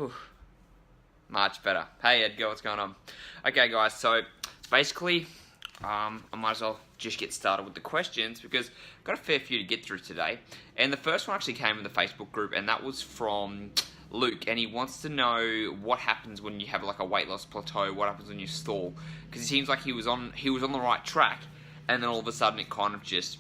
Whew. Much better. Hey Edgar, what's going on? Okay guys, so basically, I might as well just get started with the questions because I've got a fair few to get through today. And the first one actually came in the Facebook group, and that was from Luke, and he wants to know what happens when you have like a weight loss plateau, what happens when you stall, because it seems like he was on the right track, and then all of a sudden it kind of just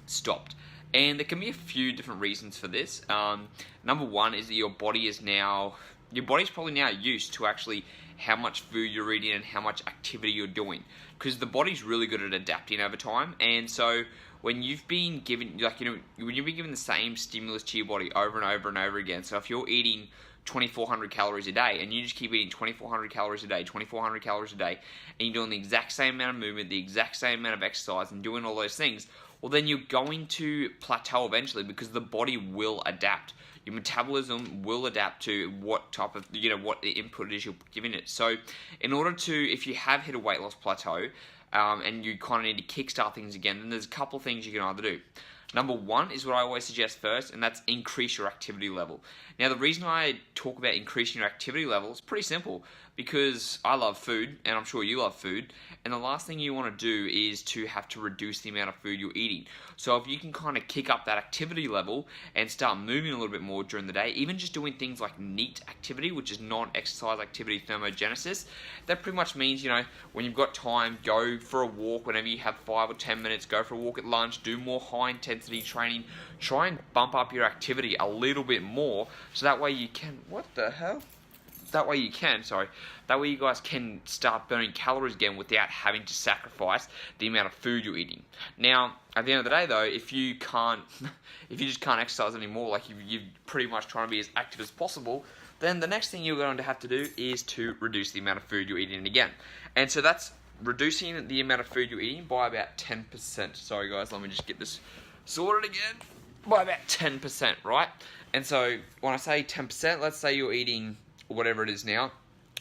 stopped. And there can be a few different reasons for this. Number one is that your body's probably now used to actually how much food you're eating and how much activity you're doing, because the body's really good at adapting over time. And so when you've been given, when you've been given the same stimulus to your body over and over and over again, so if you're eating 2,400 calories a day and you just keep eating 2,400 calories a day, 2,400 calories a day, and you're doing the exact same amount of movement, the exact same amount of exercise, and doing all those things, well then you're going to plateau eventually, because the body will adapt. Your metabolism will adapt to what type of, what the input it is you're giving it. So in order to, if you have hit a weight loss plateau, and you kind of need to kickstart things again, then there's a couple of things you can either do. Number one is what I always suggest first, and that's increase your activity level. Now, the reason I talk about increasing your activity level is pretty simple, because I love food, and I'm sure you love food, and the last thing you want to do is to have to reduce the amount of food you're eating. So if you can kind of kick up that activity level and start moving a little bit more during the day, even just doing things like NEAT activity, which is non-exercise activity thermogenesis, that pretty much means, when you've got time, go for a walk whenever you have 5 or 10 minutes, go for a walk at lunch, do more high-intensity training, try and bump up your activity a little bit more, so that way you can, that way you guys can start burning calories again without having to sacrifice the amount of food you're eating. Now, at the end of the day though, if you just can't exercise anymore, like you're pretty much trying to be as active as possible, then the next thing you're going to have to do is to reduce the amount of food you're eating again. And so that's reducing the amount of food you're eating by about 10%. Sorry guys, let me just get this sorted again. By about 10%, right? And so when I say 10%, let's say you're eating whatever it is now,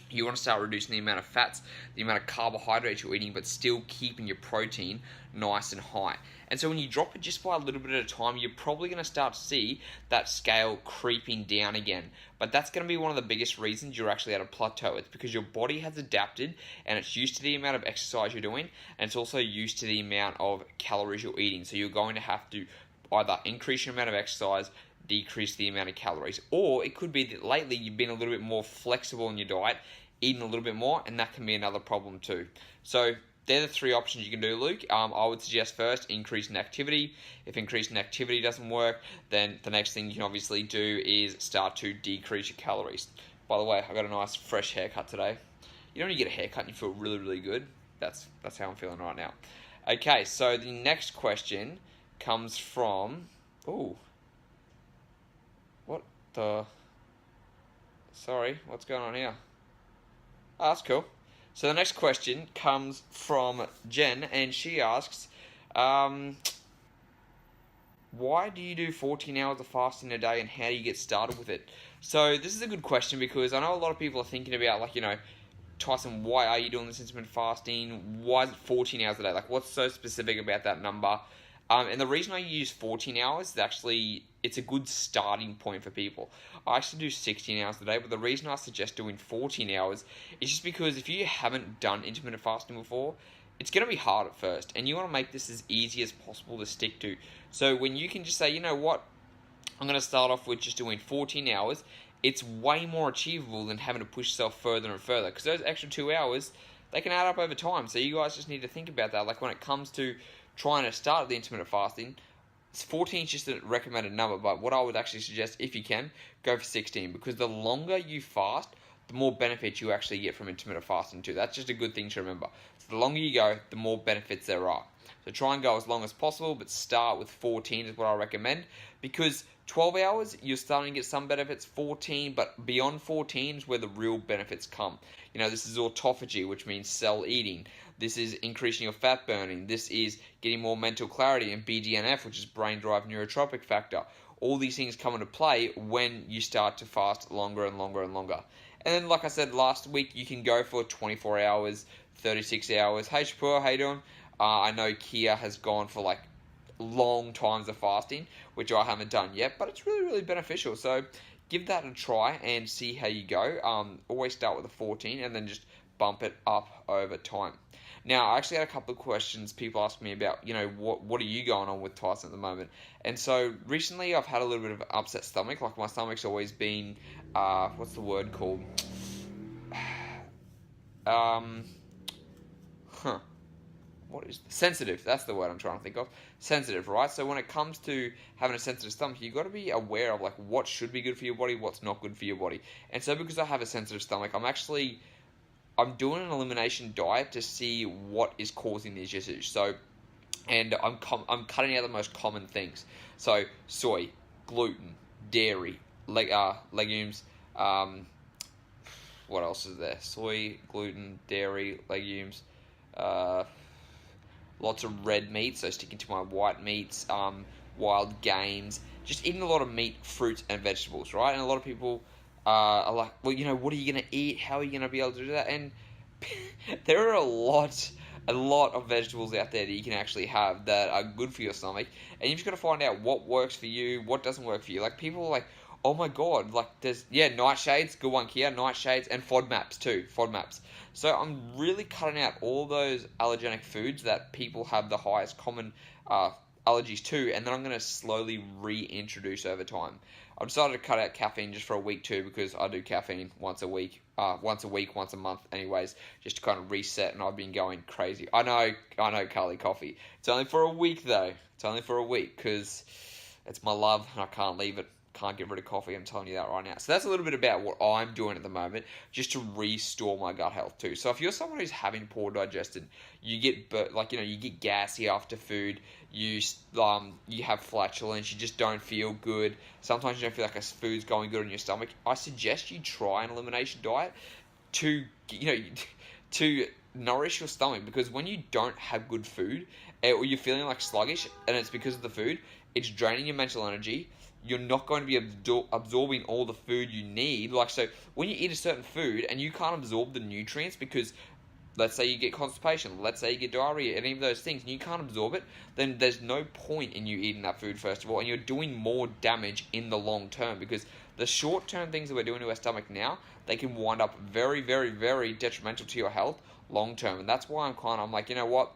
you want to start reducing the amount of fats, the amount of carbohydrates you're eating, but still keeping your protein nice and high. And so when you drop it just by a little bit at a time, you're probably going to start to see that scale creeping down again. But that's going to be one of the biggest reasons you're actually at a plateau. It's because your body has adapted, and it's used to the amount of exercise you're doing, and it's also used to the amount of calories you're eating. So you're going to have to either increase your amount of exercise, decrease the amount of calories, or it could be that lately you've been a little bit more flexible in your diet, eating a little bit more, and that can be another problem too. So they're the three options you can do, Luke. I would suggest first, increase in activity. If increasing activity doesn't work, then the next thing you can obviously do is start to decrease your calories. By the way, I got a nice fresh haircut today. You know when you get a haircut and you feel really, really good? That's how I'm feeling right now. Okay, so the next question comes from, sorry, what's going on here? Oh, that's cool. So the next question comes from Jen, and she asks, why do you do 14 hours of fasting a day, and how do you get started with it? So this is a good question, because I know a lot of people are thinking about, Tyson, why are you doing this intermittent fasting? Why is it 14 hours a day? What's so specific about that number? And the reason I use 14 hours is actually, it's a good starting point for people. I actually do 16 hours a day, but the reason I suggest doing 14 hours is just because if you haven't done intermittent fasting before, it's going to be hard at first, and you want to make this as easy as possible to stick to. So when you can just say, you know what, I'm going to start off with just doing 14 hours, it's way more achievable than having to push yourself further and further, because those extra 2 hours, they can add up over time. So you guys just need to think about that. When it comes to trying to start the intermittent fasting, 14 is just a recommended number, but what I would actually suggest, if you can, go for 16, because the longer you fast, the more benefits you actually get from intermittent fasting too. That's just a good thing to remember. So the longer you go, the more benefits there are. So try and go as long as possible, but start with 14 is what I recommend, because 12 hours, you're starting to get some benefits. 14, but beyond 14 is where the real benefits come. This is autophagy, which means cell eating. This is increasing your fat burning. This is getting more mental clarity, and BDNF, which is brain-derived neurotrophic factor. All these things come into play when you start to fast longer and longer and longer. And then, like I said last week, you can go for 24 hours, 36 hours. Hey, Shapur, how you doing? I know Kia has gone for long times of fasting, which I haven't done yet, but it's really, really beneficial. So give that a try and see how you go. Always start with a 14 and then just bump it up over time. Now, I actually had a couple of questions. People asked me about, what are you going on with Tyson at the moment? And so recently I've had a little bit of an upset stomach. Like my stomach's always been, what's the word called? What is sensitive? That's the word I'm trying to think of. Sensitive, right? So when it comes to having a sensitive stomach, you got to be aware of like what should be good for your body, what's not good for your body. And so because I have a sensitive stomach, I'm doing an elimination diet to see what is causing these issues. So, and I'm cutting out the most common things. So soy, gluten, dairy, legumes. What else is there? Soy, gluten, dairy, legumes. Lots of red meat, so sticking to my white meats, wild games, just eating a lot of meat, fruits, and vegetables, right? And a lot of people are like, well, what are you going to eat? How are you going to be able to do that? And there are a lot of vegetables out there that you can actually have that are good for your stomach, and you've just got to find out what works for you, what doesn't work for you. Like, people are like, oh my god, like, there's, nightshades, good one, Kia, nightshades, and FODMAPs too, FODMAPs. So I'm really cutting out all those allergenic foods that people have the highest common allergies to, and then I'm going to slowly reintroduce over time. I've decided to cut out caffeine just for a week too, because I do caffeine once a month anyways, just to kind of reset, and I've been going crazy. I know, Carly Coffee. It's only for a week though. It's only for a week, because it's my love, and I can't leave it. Can't get rid of coffee, I'm telling you that right now. So that's a little bit about what I'm doing at the moment, just to restore my gut health too. So if you're someone who's having poor digestion, you get you get gassy after food, you have flatulence, you just don't feel good. Sometimes you don't feel like a food's going good in your stomach. I suggest you try an elimination diet to to nourish your stomach, because when you don't have good food, or you're feeling like sluggish, and it's because of the food, it's draining your mental energy. You're not going to be absorbing all the food you need. Like, so when you eat a certain food and you can't absorb the nutrients because, let's say you get constipation, let's say you get diarrhea, any of those things, and you can't absorb it, then there's no point in you eating that food, first of all, and you're doing more damage in the long term, because the short-term things that we're doing to our stomach now, they can wind up very, very, very detrimental to your health long term. And that's why I'm like, you know what?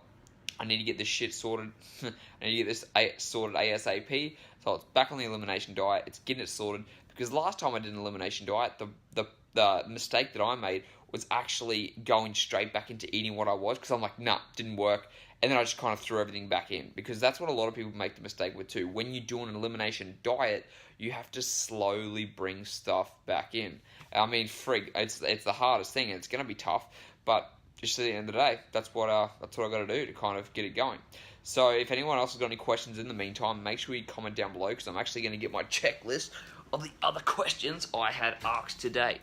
I need to get this shit sorted. I need to get this sorted ASAP. So it's back on the elimination diet. It's getting it sorted. Because last time I did an elimination diet, the mistake that I made was actually going straight back into eating what I was. Because I'm like, nah, didn't work. And then I just kind of threw everything back in. Because that's what a lot of people make the mistake with too. When you do an elimination diet, you have to slowly bring stuff back in. I mean, frig, it's the hardest thing, and it's going to be tough. But just at the end of the day, that's what I got to do to kind of get it going. So if anyone else has got any questions in the meantime, make sure you comment down below, because I'm actually going to get my checklist of the other questions I had asked today.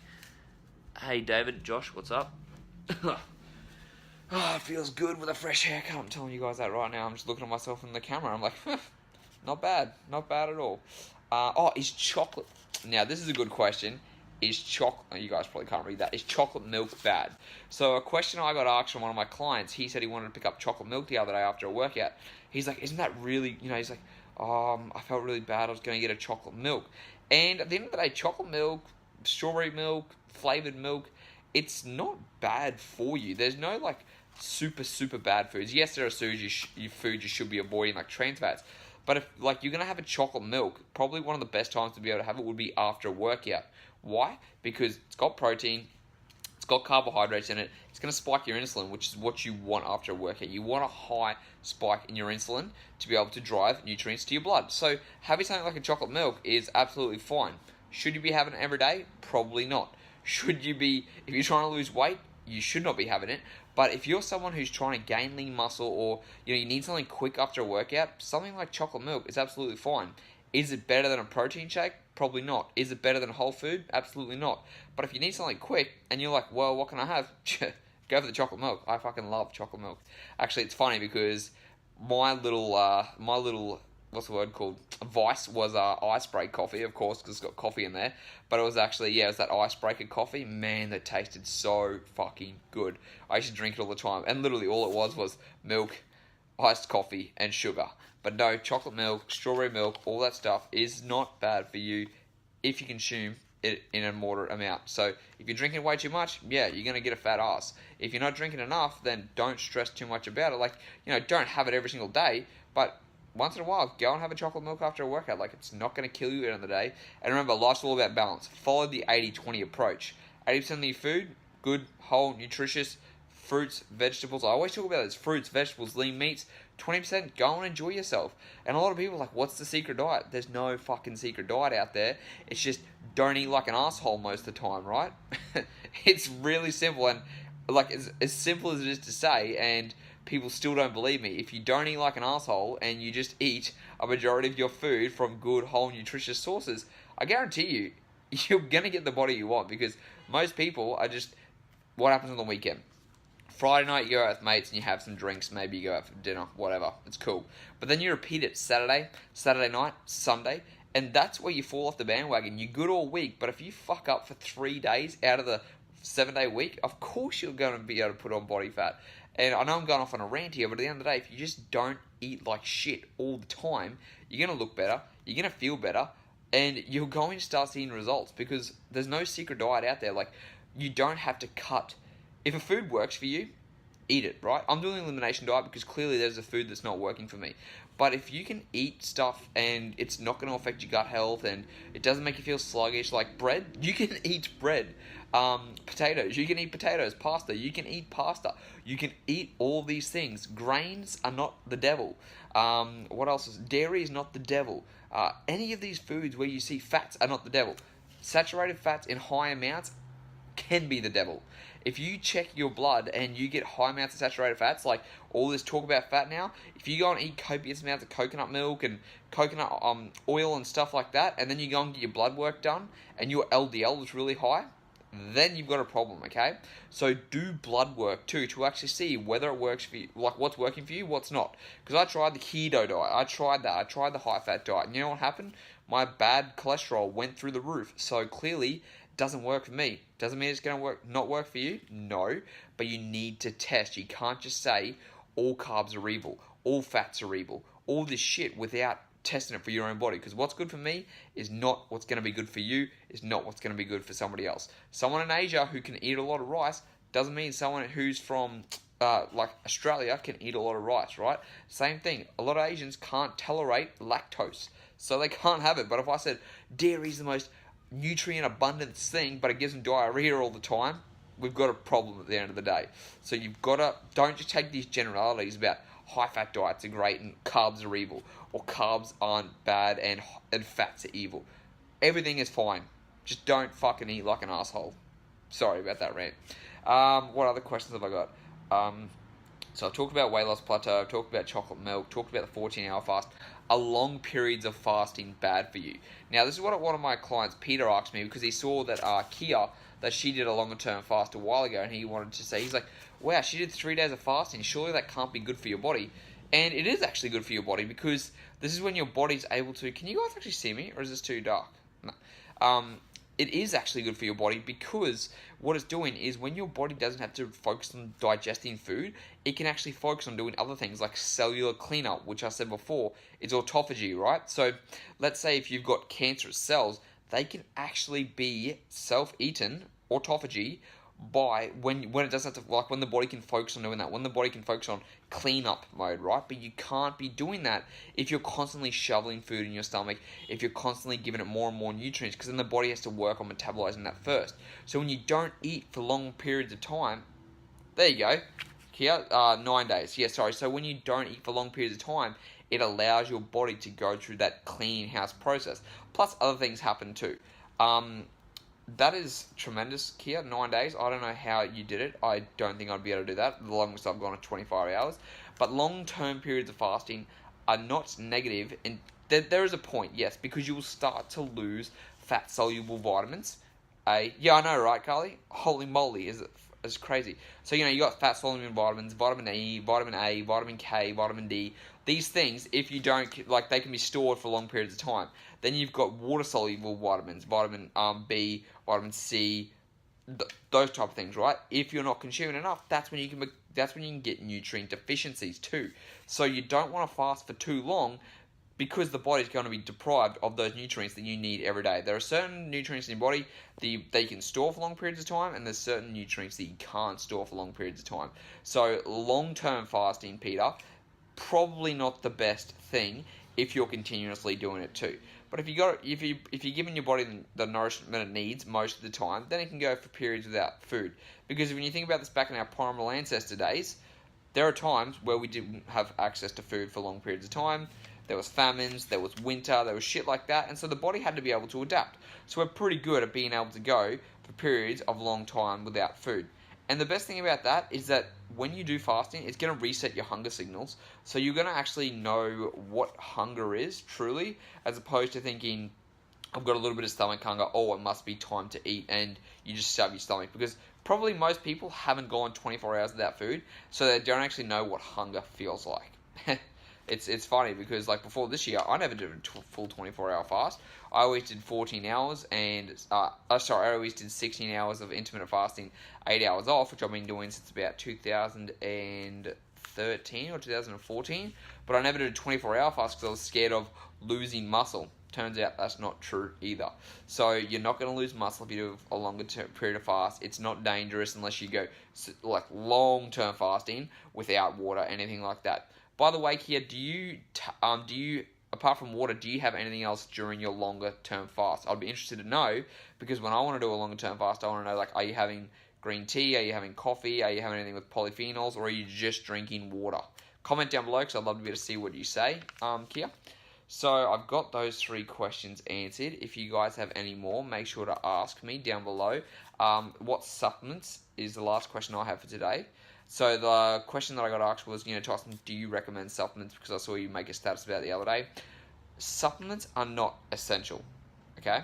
Hey David, Josh, what's up? It feels good with a fresh haircut. I'm telling you guys that right now. I'm just looking at myself in the camera. I'm like, not bad at all. Is chocolate... Now, this is a good question. Is chocolate... You guys probably can't read that. Is chocolate milk bad? So a question I got asked from one of my clients, he said he wanted to pick up chocolate milk the other day after a workout. He's like, isn't that really... he's like, I felt really bad. I was going to get a chocolate milk. And at the end of the day, chocolate milk, strawberry milk, flavored milk, it's not bad for you. There's no, like, super, super bad foods. Yes, there are foods you should be avoiding, like trans fats. But if, like, you're going to have a chocolate milk, probably one of the best times to be able to have it would be after a workout. Why? Because it's got protein, it's got carbohydrates in it, it's going to spike your insulin, which is what you want after a workout. You want a high spike in your insulin to be able to drive nutrients to your blood. So having something like a chocolate milk is absolutely fine. Should you be having it every day? Probably not. Should you be, if you're trying to lose weight, you should not be having it. But if you're someone who's trying to gain lean muscle, or you need something quick after a workout, something like chocolate milk is absolutely fine. Is it better than a protein shake? Probably not. Is it better than whole food? Absolutely not. But if you need something quick and you're like, well, what can I have? Go for the chocolate milk. I fucking love chocolate milk. Actually, it's funny because my little what's the word called? Vice was icebreaker coffee, of course, because it's got coffee in there. But it was actually, it was that icebreaker coffee. Man, that tasted so fucking good. I used to drink it all the time. And literally all it was milk, iced coffee, and sugar. But no, chocolate milk, strawberry milk, all that stuff is not bad for you if you consume it in a moderate amount. So if you're drinking way too much, yeah, you're going to get a fat ass. If you're not drinking enough, then don't stress too much about it. Like, don't have it every single day, but once in a while, go and have a chocolate milk after a workout. Like, it's not going to kill you at the end of the day. And remember, life's all about balance. Follow the 80-20 approach. 80% of your food, good, whole, nutritious, fruits, vegetables. I always talk about this: fruits, vegetables, lean meats. 20%, go and enjoy yourself. And a lot of people are like, what's the secret diet? There's no fucking secret diet out there. It's just don't eat like an asshole most of the time, right? It's really simple, and like as simple as it is to say, and people still don't believe me. If you don't eat like an asshole and you just eat a majority of your food from good, whole, nutritious sources, I guarantee you, you're going to get the body you want, because most people are just, what happens on the weekend? Friday night, you go out with mates and you have some drinks, maybe you go out for dinner, whatever, it's cool. But then you repeat it Saturday night, Sunday, and that's where you fall off the bandwagon. You're good all week, but if you fuck up for 3 days out of the 7-day week, of course you're going to be able to put on body fat. And I know I'm going off on a rant here, but at the end of the day, if you just don't eat like shit all the time, you're going to look better, you're going to feel better, and you're going to start seeing results, because there's no secret diet out there. Like, you don't have to cut. If a food works for you, eat it, right? I'm doing an elimination diet because clearly there's a food that's not working for me. But if you can eat stuff and it's not going to affect your gut health and it doesn't make you feel sluggish, like bread, you can eat bread. Potatoes, you can eat potatoes. Pasta, you can eat pasta. You can eat all these things. Grains are not the devil. What else is? Dairy is not the devil. Any of these foods where you see fats are not the devil. Saturated fats in high amounts can be the devil. If you check your blood and you get high amounts of saturated fats, like all this talk about fat now, if you go and eat copious amounts of coconut milk and coconut oil and stuff like that, and then you go and get your blood work done and your LDL is really high, then you've got a problem, okay? So do blood work too, to actually see whether it works for you, like what's working for you, what's not. Because I tried the keto diet, I tried the high fat diet, and you know what happened? My bad cholesterol went through the roof. So clearly, doesn't work for me. Doesn't mean it's going to not work for you. No, but you need to test. You can't just say all carbs are evil, all fats are evil, all this shit without testing it for your own body. Because what's good for me is not what's going to be good for you, is not what's going to be good for somebody else. Someone in Asia who can eat a lot of rice doesn't mean someone who's from like Australia can eat a lot of rice, right? Same thing. A lot of Asians can't tolerate lactose, so they can't have it. But if I said dairy's the most nutrient abundant thing, but it gives them diarrhea all the time, we've got a problem at the end of the day. So you've got to, don't just take these generalities about high fat diets are great and carbs are evil, or carbs aren't bad and fats are evil. Everything is fine. Just don't fucking eat like an asshole. Sorry about that rant. What other questions have I got? So I've talked about weight loss plateau, I've talked about chocolate milk, talked about the 14-hour fast. Are long periods of fasting bad for you? Now, this is what one of my clients, Peter, asked me, because he saw that Kia, that she did a longer term fast a while ago, and he wanted to say, he's like, wow, she did 3 days of fasting, surely that can't be good for your body. And it is actually good for your body, because this is when your body's able to, can you guys actually see me, or is this too dark? No. It is actually good for your body, because what it's doing is when your body doesn't have to focus on digesting food, it can actually focus on doing other things like cellular cleanup, which I said before is autophagy, right? So let's say if you've got cancerous cells, they can actually be self-eaten, autophagy, by when it doesn't have to, like when the body can focus on doing that, when the body can focus on cleanup mode, right? But you can't be doing that if you're constantly shoveling food in your stomach, if you're constantly giving it more and more nutrients, because then the body has to work on metabolizing that first. So when you don't eat for long periods of time, there you go, here, 9 days. Yeah, sorry. So when you don't eat for long periods of time, it allows your body to go through that clean house process. Plus other things happen too. That is tremendous, Kia, 9 days. I don't know how you did it. I don't think I'd be able to do that. The longest I've gone is 24 hours. But long-term periods of fasting are not negative. And there is a point, yes, because you will start to lose fat-soluble vitamins. Yeah, I know, right, Carly? Holy moly, it's crazy. So, you got fat-soluble vitamins, vitamin E, vitamin A, vitamin K, vitamin D. These things, if you don't, like, they can be stored for long periods of time. Then you've got water-soluble vitamins, vitamin B, vitamin C, those type of things, right? If you're not consuming enough, that's when you can get nutrient deficiencies too. So you don't want to fast for too long, because the body's going to be deprived of those nutrients that you need every day. There are certain nutrients in your body that you can store for long periods of time, and there's certain nutrients that you can't store for long periods of time. So long-term fasting, Peter, probably not the best thing if you're continuously doing it too. But if you're giving your body the nourishment it needs most of the time, then it can go for periods without food. Because when you think about this back in our primal ancestor days, there are times where we didn't have access to food for long periods of time. There was famines, there was winter, there was shit like that, and so the body had to be able to adapt. So we're pretty good at being able to go for periods of long time without food. And the best thing about that is that when you do fasting, it's going to reset your hunger signals. So you're going to actually know what hunger is, truly, as opposed to thinking, I've got a little bit of stomach hunger, oh, it must be time to eat, and you just shove your stomach. Because probably most people haven't gone 24 hours without food, so they don't actually know what hunger feels like. It's funny because, like, before this year, I never did a full 24-hour fast. I always did 14 hours and, I always did 16 hours of intermittent fasting, 8 hours off, which I've been doing since about 2013 or 2014. But I never did a 24-hour fast because I was scared of losing muscle. Turns out that's not true either. So you're not going to lose muscle if you do a longer period of fast. It's not dangerous unless you go, like, long-term fasting without water, anything like that. By the way, Kia, do you apart from water, do you have anything else during your longer term fast? I'd be interested to know, because when I want to do a longer term fast, I want to know, like, are you having green tea? Are you having coffee? Are you having anything with polyphenols? Or are you just drinking water? Comment down below, because I'd love to be able to see what you say, Kia. So I've got those 3 questions answered. If you guys have any more, make sure to ask me down below. What supplements is the last question I have for today. So the question that I got asked was, Tyson, do you recommend supplements? Because I saw you make a status about it the other day. Supplements are not essential, okay?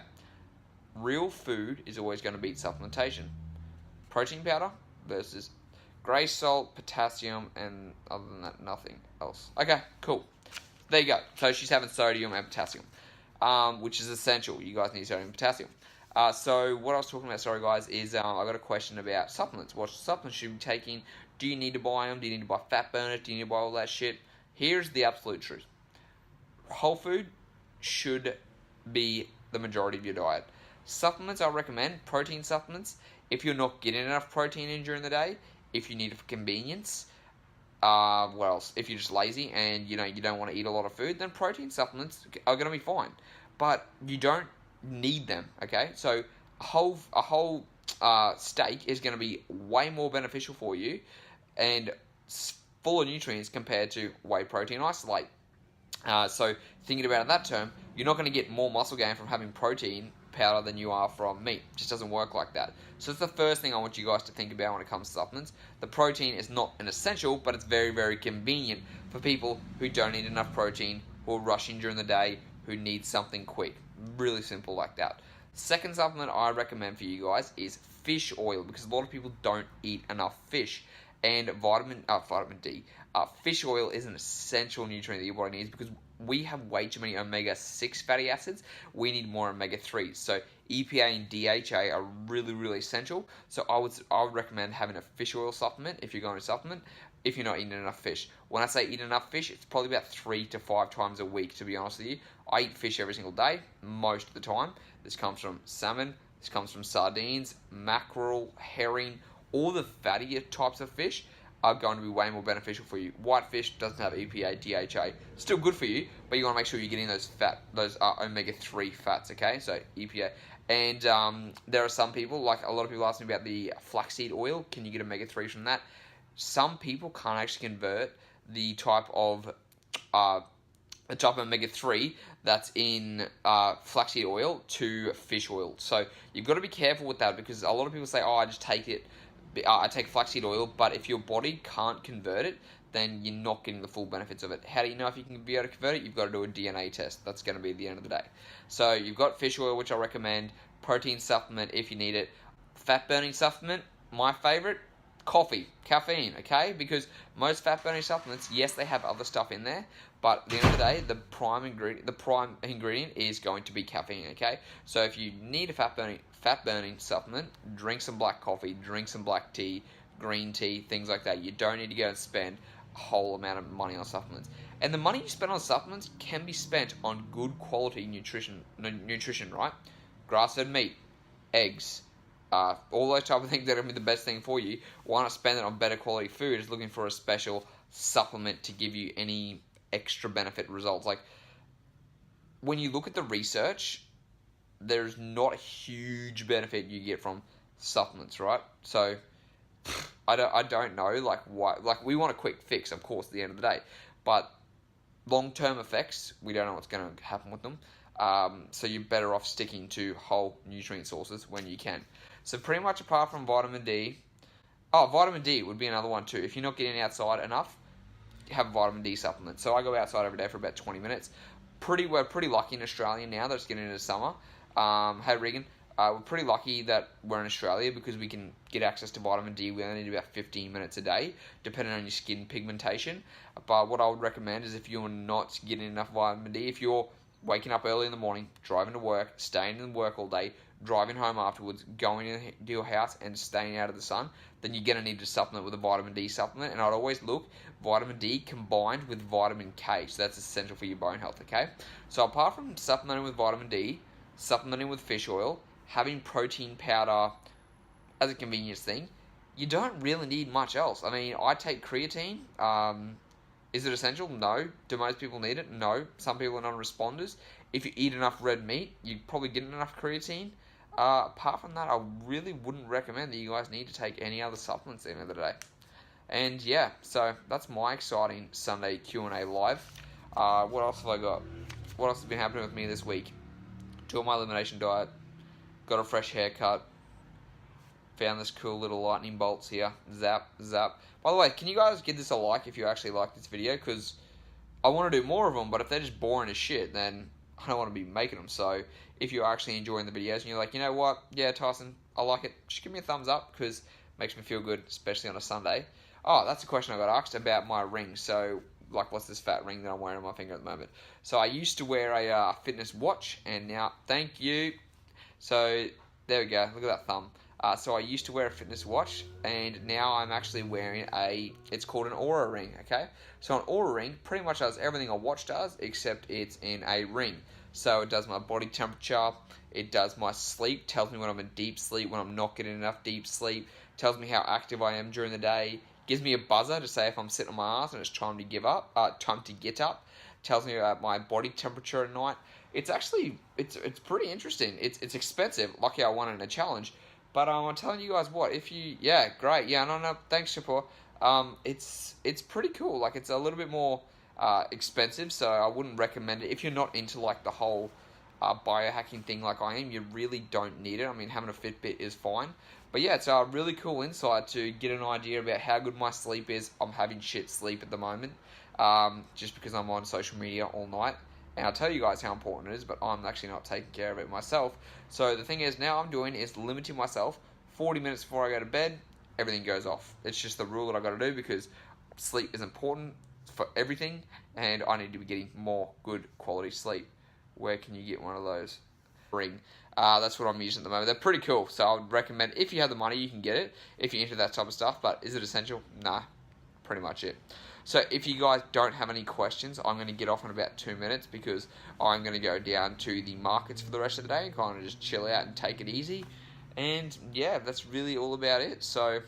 Real food is always going to beat supplementation. Protein powder versus grey salt, potassium, and other than that, nothing else. Okay, cool. There you go. So she's having sodium and potassium, which is essential. You guys need sodium and potassium. So what I was talking about, sorry guys, is I got a question about supplements. What supplements should you be taking? Do you need to buy them? Do you need to buy fat burners? Do you need to buy all that shit? Here's the absolute truth. Whole food should be the majority of your diet. Supplements I recommend, protein supplements, if you're not getting enough protein in during the day, if you need it for convenience, what else? If you're just lazy and you don't want to eat a lot of food, then protein supplements are going to be fine. But you don't need them, okay? So a whole steak is going to be way more beneficial for you and full of nutrients compared to whey protein isolate. So thinking about it in that term, you're not going to get more muscle gain from having protein powder than you are from meat. It just doesn't work like that. So it's the first thing I want you guys to think about when it comes to supplements. The protein is not an essential, but it's very, very convenient for people who don't need enough protein, who are rushing during the day, who need something quick. Really simple like that. Second supplement I recommend for you guys is fish oil, because a lot of people don't eat enough fish. And vitamin D. Fish oil is an essential nutrient that your body needs, because we have way too many omega-6 fatty acids. We need more omega-3s. So EPA and DHA are really, really essential. So I would recommend having a fish oil supplement if you're going to supplement, if you're not eating enough fish. When I say eat enough fish, it's probably about 3 to 5 times a week, to be honest with you. I eat fish every single day, most of the time. This comes from salmon, this comes from sardines, mackerel, herring. All the fattier types of fish are going to be way more beneficial for you. White fish doesn't have EPA, DHA. Still good for you, but you want to make sure you're getting those omega-3 fats, okay? So EPA. And there are some people, like a lot of people ask me about the flaxseed oil. Can you get omega-3 from that? Some people can't actually convert the type of omega-3 that's in flaxseed oil to fish oil. So you've got to be careful with that, because a lot of people say, oh, I just take it. I take flaxseed oil, but if your body can't convert it, then you're not getting the full benefits of it. How do you know if you can be able to convert it? You've got to do a DNA test. That's going to be at the end of the day. So you've got fish oil, which I recommend. Protein supplement if you need it. Fat burning supplement, my favorite, coffee, caffeine, okay? Because most fat burning supplements, yes, they have other stuff in there, but at the end of the day, the prime ingredient is going to be caffeine, okay? So if you need a fat burning supplement, drink some black coffee, drink some black tea, green tea, things like that. You don't need to go and spend a whole amount of money on supplements. And the money you spend on supplements can be spent on good quality nutrition, right? Grass-fed meat, eggs, all those type of things that are going to be the best thing for you. Why not spend it on better quality food? Is looking for a special supplement to give you any extra benefit results. Like, when you look at the research, there's not a huge benefit you get from supplements, right? So I don't know, like, why. Like, we want a quick fix, of course, at the end of the day, but long-term effects, we don't know what's going to happen with them. So you're better off sticking to whole nutrient sources when you can. So pretty much apart from vitamin D, vitamin D would be another one too. If you're not getting outside enough, have a vitamin D supplement. So I go outside every day for about 20 minutes. We're pretty lucky in Australia now that it's getting into summer. Hey Regan, we're pretty lucky that we're in Australia because we can get access to vitamin D. We only need about 15 minutes a day, depending on your skin pigmentation. But what I would recommend is if you're not getting enough vitamin D, if you're waking up early in the morning, driving to work, staying in work all day, driving home afterwards, going into your house and staying out of the sun, then you're going to need to supplement with a vitamin D supplement. And I'd always look vitamin D combined with vitamin K. So that's essential for your bone health, okay? So apart from supplementing with vitamin D, supplementing with fish oil, having protein powder as a convenience thing, you don't really need much else. I mean, I take creatine. Is it essential? No. Do most people need it? No. Some people are non-responders. If you eat enough red meat, you probably get enough creatine. Apart from that, I really wouldn't recommend that you guys need to take any other supplements at the end of the day. And yeah, so that's my exciting Sunday Q&A live. What else have I got? What else has been happening with me this week? Doing my elimination diet. Got a fresh haircut. Found this cool little lightning bolts here. Zap, zap. By the way, can you guys give this a like if you actually like this video? Because I want to do more of them, but if they're just boring as shit, then I don't want to be making them. So if you're actually enjoying the videos and you're like, you know what? Yeah, Tyson, I like it. Just give me a thumbs up because it makes me feel good, especially on a Sunday. Oh, that's a question I got asked about my ring. So, like, what's this fat ring that I'm wearing on my finger at the moment? So I used to wear a fitness watch, and now, thank you. So there we go. Look at that thumb. So I used to wear a fitness watch, and now I'm actually wearing it's called an Aura ring, okay? So an Aura ring pretty much does everything a watch does, except it's in a ring. So it does my body temperature, it does my sleep, tells me when I'm in deep sleep, when I'm not getting enough deep sleep, tells me how active I am during the day, gives me a buzzer to say if I'm sitting on my ass and it's time to time to get up, tells me about my body temperature at night. It's actually, it's pretty interesting. It's expensive. Lucky I won it in a challenge. But I'm telling you guys what, yeah, great. Yeah, no, thanks, Shapur. It's pretty cool. Like, it's a little bit more expensive, so I wouldn't recommend it. If you're not into, like, the whole biohacking thing like I am, you really don't need it. I mean, having a Fitbit is fine. But yeah, it's a really cool insight to get an idea about how good my sleep is. I'm having shit sleep at the moment, just because I'm on social media all night. And I'll tell you guys how important it is, but I'm actually not taking care of it myself. So the thing is, now I'm doing is limiting myself 40 minutes before I go to bed, everything goes off. It's just the rule that I got to do because sleep is important for everything, and I need to be getting more good quality sleep. Where can you get one of those? Ring. That's what I'm using at the moment. They're pretty cool, so I would recommend, if you have the money, you can get it, if you're into that type of stuff, but is it essential? Nah, pretty much it. So if you guys don't have any questions, I'm going to get off in about 2 minutes because I'm going to go down to the markets for the rest of the day and kind of just chill out and take it easy. And yeah, that's really all about it. So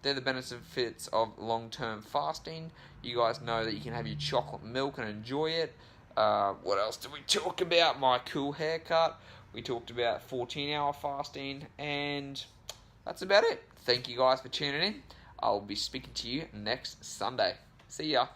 they're the benefits of long-term fasting. You guys know that you can have your chocolate milk and enjoy it. What else did we talk about? My cool haircut. We talked about 14-hour fasting, and that's about it. Thank you guys for tuning in. I'll be speaking to you next Sunday. See ya.